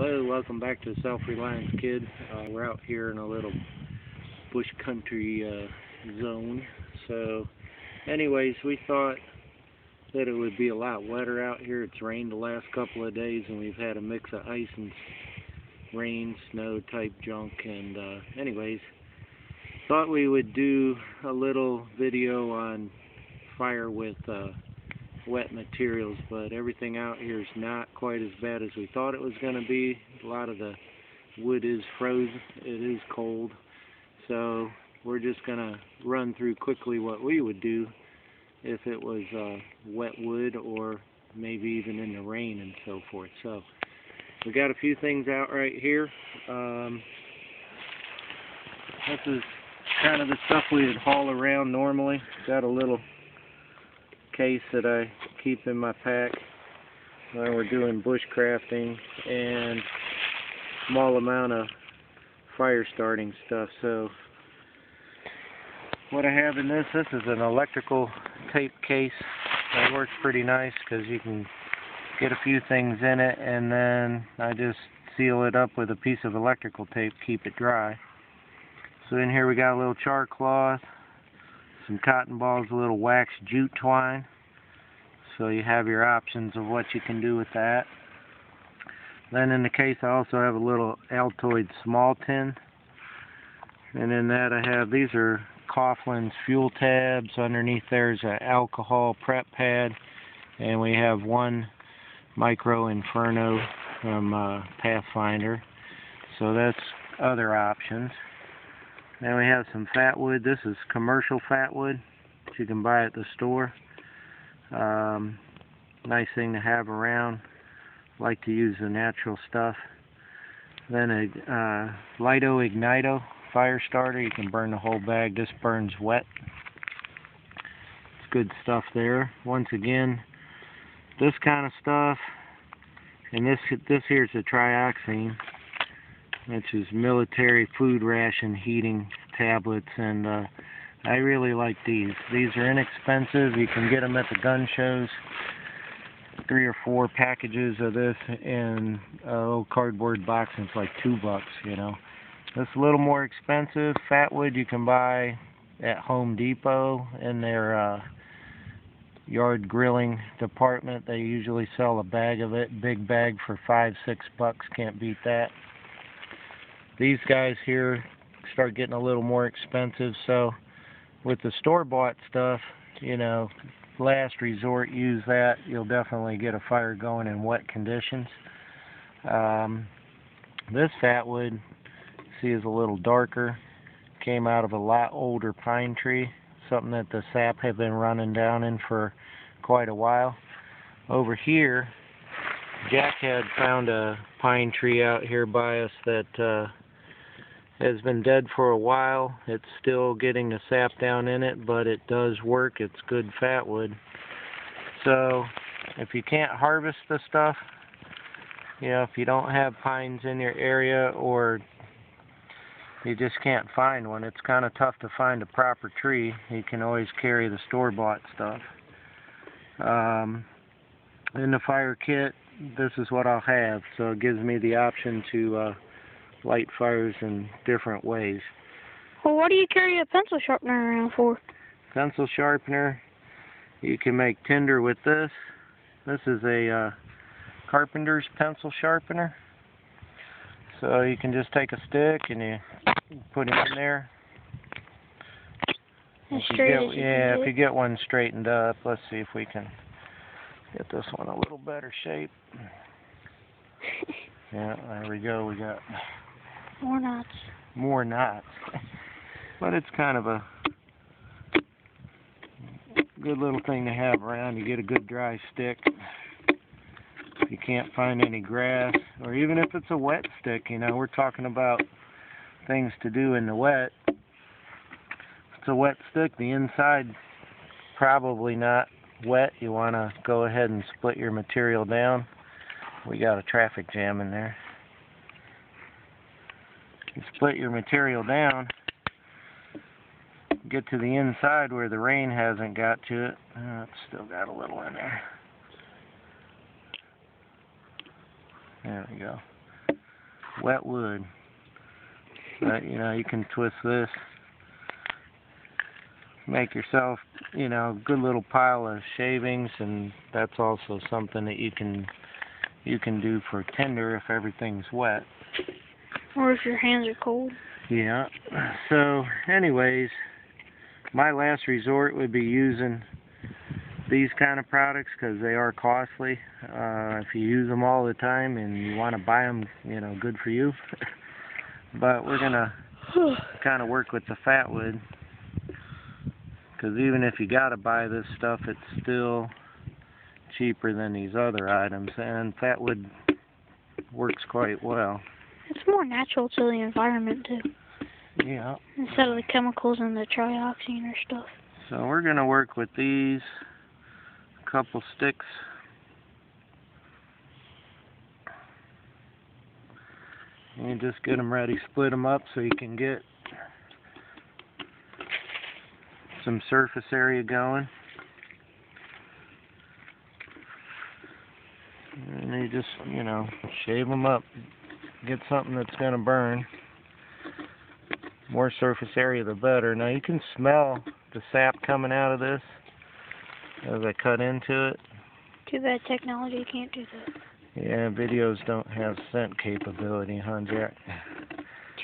Hello, welcome back to Self-Reliance Kid. We're out here in a little bush country zone. So, anyways, we thought that it would be a lot wetter out here. It's rained the last couple of days, and we've had a mix of ice and rain, snow type junk. And anyways, thought we would do a little video on fire with wet materials, but everything out here is not quite as bad as we thought it was going to be. A lot of the wood is frozen. It is cold. So we're just going to run through quickly what we would do if it was wet wood, or maybe even in the rain and so forth. So we got a few things out right here. This is kind of the stuff we would haul around normally. Got a little case that I keep in my pack when we're doing bushcrafting, and small amount of fire starting stuff. So what I have in this is an electrical tape case that works pretty nice because you can get a few things in it, and then I just seal it up with a piece of electrical tape, keep it dry. So in here we got a little char cloth, some cotton balls, a little wax jute twine, so you have your options of what you can do with that. Then in the case I also have a little Altoid small tin, and in that I have, these are Coughlin's fuel tabs. Underneath there's an alcohol prep pad, and we have one Micro Inferno from Pathfinder, so that's other options. Then we have some fat wood. This is commercial fat wood that you can buy at the store. Nice thing to have around. Like to use the natural stuff. Then a Lito Ignito fire starter. You can burn the whole bag. This burns wet. It's good stuff there. Once again, this kind of stuff, and this here's a trioxane, which is military food ration heating tablets, and I really like these. These are inexpensive. You can get them at the gun shows. 3 or 4 packages of this in a little cardboard box, and it's like $2, you know. This is a little more expensive. Fat wood you can buy at Home Depot in their yard grilling department. They usually sell a bag of it, big bag, for $5-6. Can't beat that. These guys here start getting a little more expensive, so with the store-bought stuff, you know, last resort, use that. You'll definitely get a fire going in wet conditions. This fat wood, see, is a little darker. Came out of a lot older pine tree, something that the sap had been running down in for quite a while. Over here, Jack had found a pine tree out here by us that has been dead for a while. It's still getting the sap down in it, but it does work. It's good fat wood. So if you can't harvest the stuff, you know, if you don't have pines in your area, or you just can't find one, it's kind of tough to find a proper tree, you can always carry the store-bought stuff. In the fire kit, this is what I'll have, so it gives me the option to light fires in different ways. Well, what do you carry a pencil sharpener around for? Pencil sharpener, you can make tinder with this. This is a carpenter's pencil sharpener. So you can just take a stick and you put it in there. If you get one straightened up, let's see if we can get this one a little better shape. Yeah, there we go. We got more knots. More knots. But it's kind of a good little thing to have around. You get a good dry stick. If you can't find any grass, or even if it's a wet stick, you know, we're talking about things to do in the wet. If it's a wet stick, the inside probably not wet. You want to go ahead and split your material down. We got a traffic jam in there. You split your material down, get to the inside where the rain hasn't got to it. It's still got a little in there. There we go. wet wood. But, you know, you can twist this, make yourself, you know, a good little pile of shavings, and that's also something that you can do for tinder if everything's wet. Or if your hands are cold. Yeah. So, anyways, my last resort would be using these kind of products because they are costly. If you use them all the time and you want to buy them, you know, good for you. But we're gonna kind of work with the fat wood, because even if you gotta buy this stuff, it's still cheaper than these other items, and fat wood works quite well. It's more natural to the environment too. Yeah. Instead of the chemicals and the trioxane or stuff. So we're gonna work with these couple sticks. And you just get them ready, split them up so you can get some surface area going. And you just, you know, shave them up. Get something that's going to burn. More surface area the better. Now you can smell the sap coming out of this as I cut into it. Too bad technology can't do that. Yeah, videos don't have scent capability, huh, Jack?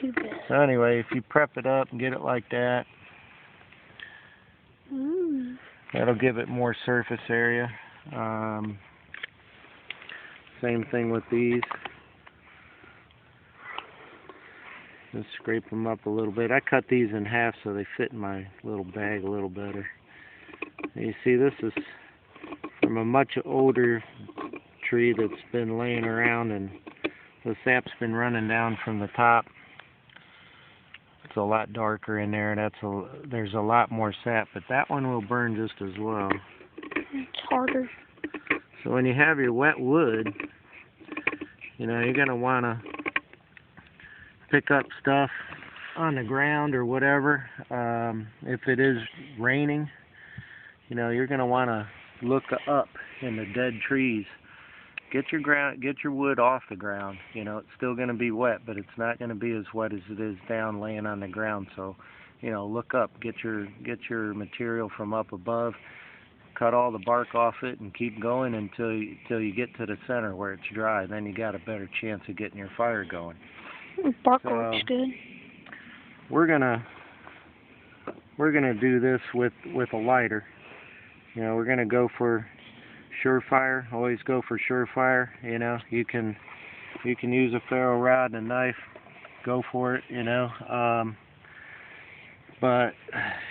Too bad. So anyway, if you prep it up and get it like that, that'll give it more surface area. Same thing with these. Just scrape them up a little bit. I cut these in half so they fit in my little bag a little better. And you see, this is from a much older tree that's been laying around, and the sap's been running down from the top. It's a lot darker in there. There's a lot more sap, but that one will burn just as well. It's harder. So when you have your wet wood, you know, you're going to want to pick up stuff on the ground or whatever. If it is raining, you know, you're going to want to look up in the dead trees. Get your wood off the ground. You know, it's still going to be wet, but it's not going to be as wet as it is down laying on the ground. So, you know, look up. Get your material from up above. Cut all the bark off it and keep going until you get to the center where it's dry. Then you got a better chance of getting your fire going. Bark works good. We're gonna do this with a lighter. You know, we're gonna go for Surefire. Always go for Surefire. You know, you can use a ferro rod and a knife. Go for it. You know, but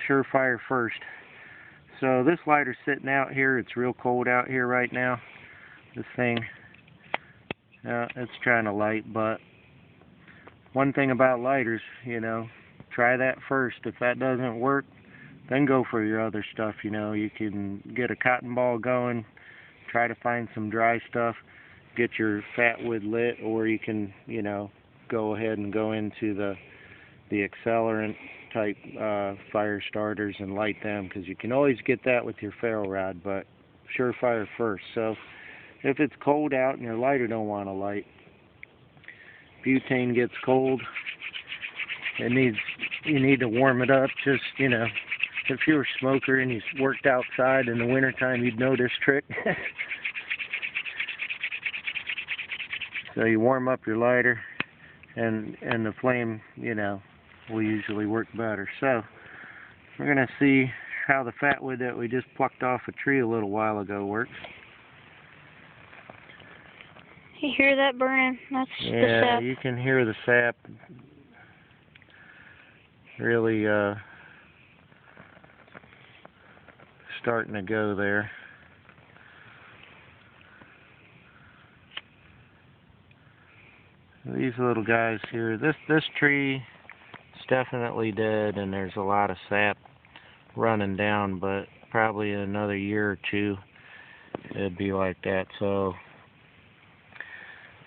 Surefire first. So this lighter's sitting out here. It's real cold out here right now. This thing, it's trying to light, but one thing about lighters, you know, try that first. If that doesn't work, then go for your other stuff. You know, you can get a cotton ball going, try to find some dry stuff, get your fat wood lit, or you can, you know, go ahead and go into the accelerant type fire starters and light them, because you can always get that with your ferro rod, but Surefire first. So if it's cold out and your lighter don't want to light, butane gets cold, you need to warm it up. Just, you know, if you're a smoker and you worked outside in the wintertime, you'd know this trick. So you warm up your lighter, and the flame, you know, will usually work better. So we're going to see how the fat wood that we just plucked off a tree a little while ago works. You hear that burning? That's the Yeah, sap. you can hear the sap really starting to go there. These little guys here, this tree is definitely dead, and there's a lot of sap running down, but probably in another year or two it'd be like that. So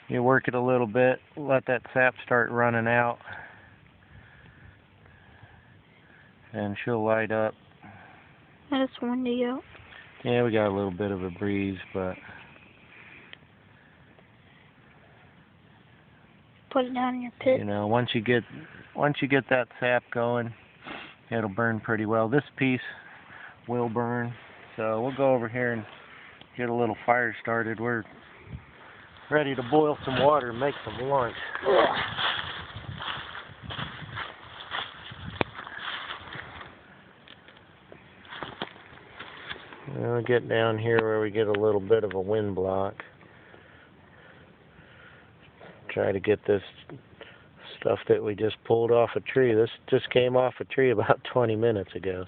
you work it a little bit, let that sap start running out, and she'll light up. And it's windy out. Yeah, we got a little bit of a breeze, but put it down in your pit. You know, once you get that sap going, it'll burn pretty well. This piece will burn, so we'll go over here and get a little fire started. We're ready to boil some water and make some lunch. We'll get down here where we get a little bit of a wind block. Try to get this stuff that we just pulled off a tree. This just came off a tree about 20 minutes ago.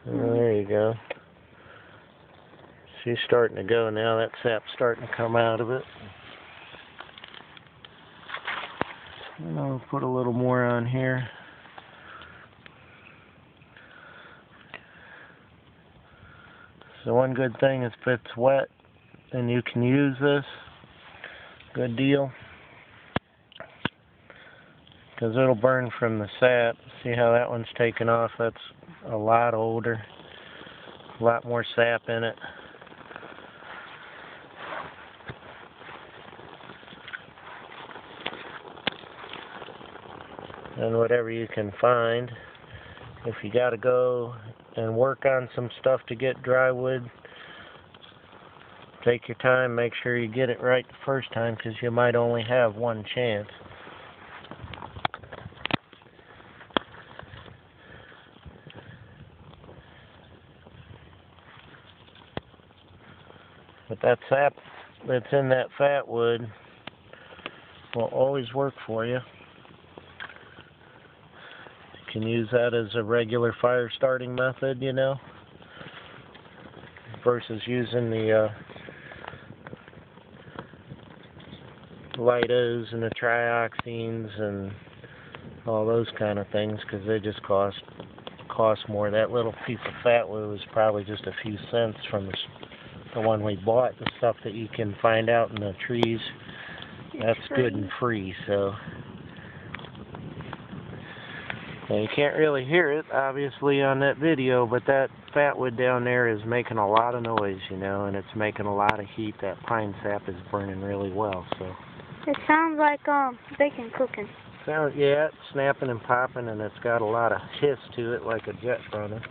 There you go. She's starting to go now. That sap's starting to come out of it. And I'll put a little more on here. So one good thing is if it's wet, then you can use this. Good deal. Because it'll burn from the sap. See how that one's taken off? That's a lot older. A lot more sap in it. And whatever you can find. If you got to go and work on some stuff to get dry wood, take your time, make sure you get it right the first time, because you might only have one chance. But that sap that's in that fat wood will always work for you. You can use that as a regular fire starting method, you know, versus using the Light-O's and the trioxanes and all those kind of things, because they just cost more. That little piece of fat wood was probably just a few cents from the one we bought. The stuff that you can find out in the trees, that's good and free. So now, you can't really hear it, obviously, on that video, but that fat wood down there is making a lot of noise, you know, and it's making a lot of heat. That pine sap is burning really well, so. It sounds like bacon cooking. Yeah, it's snapping and popping, and it's got a lot of hiss to it, like a jet running.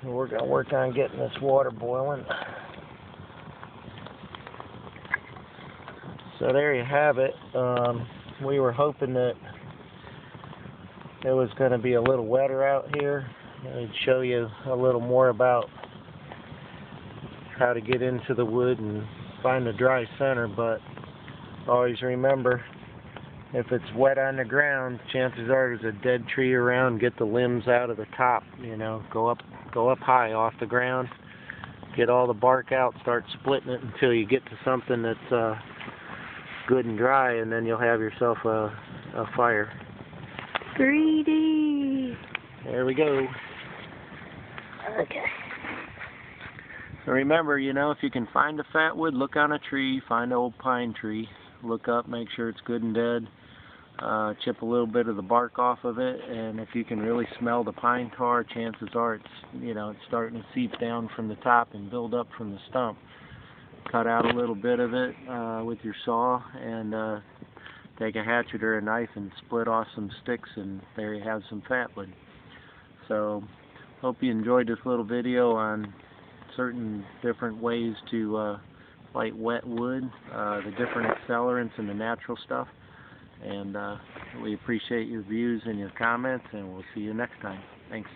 And we're going to work on getting this water boiling. So there you have it. We were hoping that it was going to be a little wetter out here. I'd show you a little more about how to get into the wood and find a dry center, but always remember, if it's wet on the ground, chances are there's a dead tree around. Get the limbs out of the top, you know, go up high off the ground, get all the bark out, start splitting it until you get to something that's good and dry, and then you'll have yourself a fire. Greedy. There we go. Okay. So remember, you know, if you can find a fat wood, look on a tree, find an old pine tree, look up, make sure it's good and dead, chip a little bit of the bark off of it, and if you can really smell the pine tar, chances are it's, you know, it's starting to seep down from the top and build up from the stump. Cut out a little bit of it with your saw, and take a hatchet or a knife and split off some sticks, and there you have some fat wood. So, hope you enjoyed this little video on certain different ways to light wet wood, the different accelerants and the natural stuff. And we appreciate your views and your comments, and we'll see you next time. Thanks.